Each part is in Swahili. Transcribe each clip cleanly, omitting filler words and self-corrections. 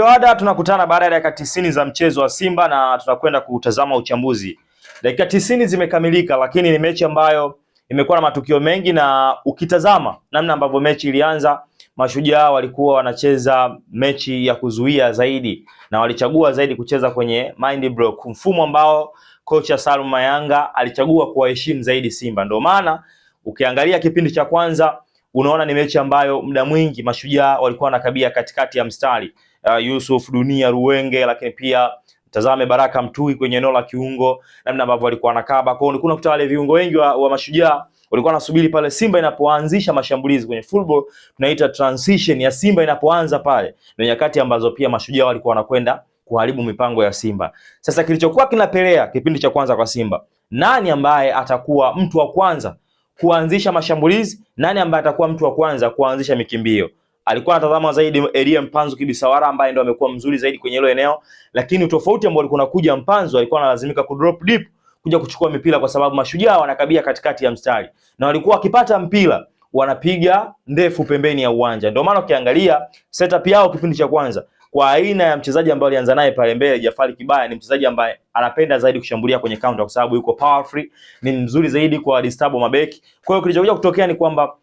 Ada tunakutana baada ya dakika 90 za mchezo wa Simba na tunakwenda kutazama uchambuzi. Dakika 90 zimekamilika, lakini ni mechi ambayo imekuwa na matukio mengi, na ukitazama namna ambavyo mechi ilianza, Mashujaa walikuwa wanacheza mechi ya kuzuia zaidi na walichagua zaidi kucheza kwenye mind block, mfumo ambao kocha Salum Mayanga alichagua kuwaheshimu zaidi Simba. Ndio maana ukiangalia kipindi cha kwanza unaona ni mechi ambayo muda mwingi Mashujaa walikuwa wanakabia katikati ya mstari. Yusuf Dunia Ruwenge, lakini pia tazame Baraka Mtui kwenye eneo la kiungo, namna ambavyo walikuwa wanakaba. Kwa hiyo kuna wale viungo wengi wa Mashujaa walikuwa wanasubiri pale Simba inapoanzisha mashambulizi kwenye football, tunaita transition ya Simba inapoanza pale, na nyakati ambazo pia Mashujaa walikuwa wanakwenda kuharibu mipango ya Simba. Sasa kilichokuwa kinapelea kipindi cha kwanza kwa Simba, nani ambaye atakuwa mtu wa kwanza kuanzisha mashambulizi, nani ambaye atakuwa mtu wa kwanza kuanzisha mikimbio? Alikuwa anatazama zaidi Elie Mpanzu Kibisawara ambaye ndio amekuwa mzuri zaidi kwenye hilo eneo, lakini utofauti ambao alikuwa anakuja Mpanzu alikuwa analazimika kudrop deep kuja kuchukua mipira, kwa sababu Mashujaa wanakabia katikati ya mstari na walikuwa wakipata mpira wanapiga ndefu pembeni ya uwanja. Ndio maana ukiangalia setup yao kipindi cha kwanza, kwa aina ya mchezaji ambaye alianza naye pale mbele, Jafari Kibaya ni mchezaji ambaye anapenda zaidi kushambulia kwenye counter kwa sababu yuko powerful, ni mzuri zaidi kwa disturb mabeki. Kwa hiyo kilichokuja kutokea ni kwamba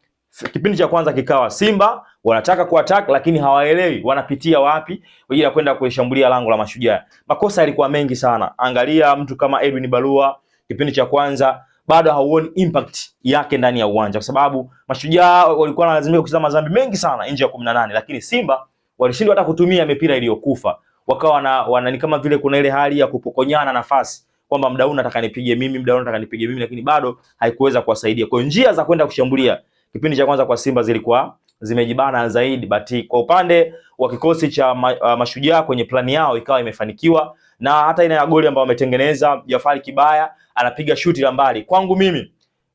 kipindi cha kwanza kikawa Simba wanataka kuattack lakini hawaelewi wanapitia wapi kwa ajili ya kwenda kulishambulia lango la Mashujaa. Makosa yalikuwa mengi sana. Angalia mtu kama Edwin Barua, kipindi cha kwanza bado hauoni impact yake ndani ya uwanja, kwa sababu Mashujaa walikuwa wanalazimika kucheza madhambi mengi sana nje ya 18, lakini Simba walishindwa hata kutumia mipira iliyokufa. Wakawa ni kama vile kuna ile hali ya kupokonyana nafasi, kwamba muda huu nataka nipige mimi, muda huu nataka nipige mimi, lakini bado haikuweza kuwasaidia. Kwa njia za kwenda kushambulia kipindi cha kwanza kwa Simba zilikuwa zimejibana zaidi, but kwa upande wa kikosi cha Mashujaa kwenye plani yao ikawa imefanikiwa, na hata ina ya goli ambayo wametengeneza, Jafari Kibaya anapiga shuti la mbali. Kwangu mimi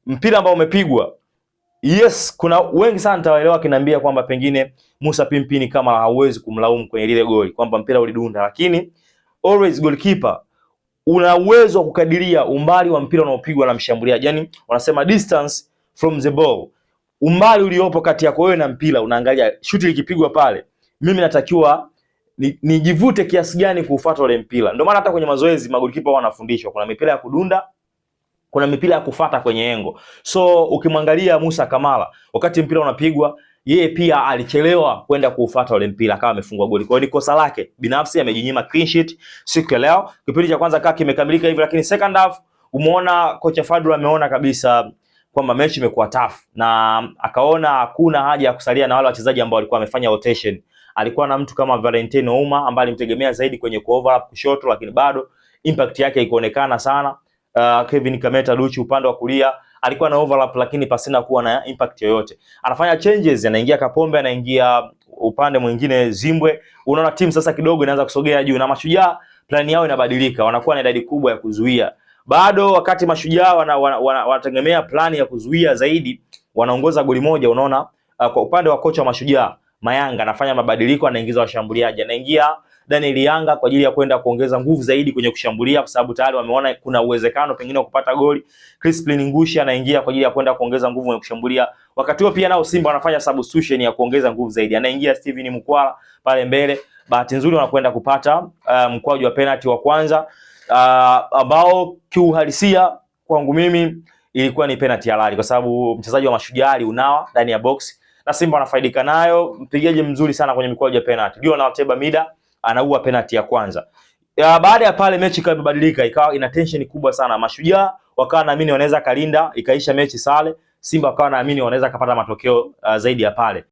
mpira ambao umepigwa, yes, kuna wengi sana nitawaelewa kinaambia kwamba pengine Musa Pimpini kama hauwezi kumlaumu kwenye lile goli kwamba mpira ulidunda, lakini always goalkeeper una uwezo wa kukadiria umbali wa mpira unaopigwa na mshambuliaji, yani wanasema distance from the ball, umbali uliopo kati yako wewe na mpira. Unaangalia shuti likipigwa pale, mimi natakiwa nijivute kiasi gani kuufuata ule mpira. Ndio maana hata kwenye mazoezi magolikipa wanafundishwa kuna mipira ya kudunda, kuna mipira ya kufuata kwenye engo. So ukimwangalia Musa Kamara wakati mpira unapigwa, yeye pia alichelewa kwenda kuufuata ule mpira, akawa amefungwa goli. Kwa hiyo ni kosa lake binafsi, amejinyima clean sheet siku ya leo. Kipindi cha kwanza kaka kimekamilika hivyo, lakini second half umeona kocha Fadlu ameona kabisa kwamba mechi imekuwa tough na akaona hakuna haja ya kusalia na wale wachezaji ambao walikuwa wamefanya rotation. Alikuwa na mtu kama Valentino Ouma ambaye alimtegemea zaidi kwenye overlap kushoto, lakini bado impact yake haikuonekana sana. Kevin Kameta Duchi upande wa kulia alikuwa na overlap lakini pasina kuwa na impact yoyote. Anafanya changes, anaingia Kapombe, anaingia upande mwingine Zimbwe. Unaona timu sasa kidogo inaanza kusogea juu, na Mashujaa plani yao inabadilika, wanakuwa na idadi kubwa ya kuzuia. Bado wakati Mashujaa wanategemea plani ya kuzuia zaidi, wanaongoza goli moja. Unaona kwa upande wa kocha wa Mashujaa Mayanga anafanya mabadiliko, anaingiza washambuliaji, anaingia Daniel Yanga kwa ajili ya kwenda kuongeza nguvu zaidi kwenye kushambulia, kwa sababu tayari wameona kuna uwezekano pengine wa kupata goli. Crispin Ngushi anaingia kwa ajili ya kwenda kuongeza nguvu kwenye kushambulia. Wakati huo pia nao Simba wanafanya substitution ya kuongeza nguvu zaidi, anaingia Steven Mkwala pale mbele. Bahati nzuri wanakwenda kupata mkwaju wa penalty wa kwanza, ambao kiuhalisia kwangu mimi ilikuwa ni penalty halali, kwa sababu mchezaji wa Mashujaa unawa ndani ya box na Simba wanafaidika nayo. Mpigaji mzuri sana kwenye mikwaju ya penalty, ndio na Teba Mida anaua penalty ya kwanza. Baada ya pale mechi ikabadilika, ikawa ina tension kubwa sana. Mashujaa wakawa naamini wanaweza kalinda ikaisha mechi sale, Simba wakawa naamini wanaweza kupata matokeo zaidi ya pale.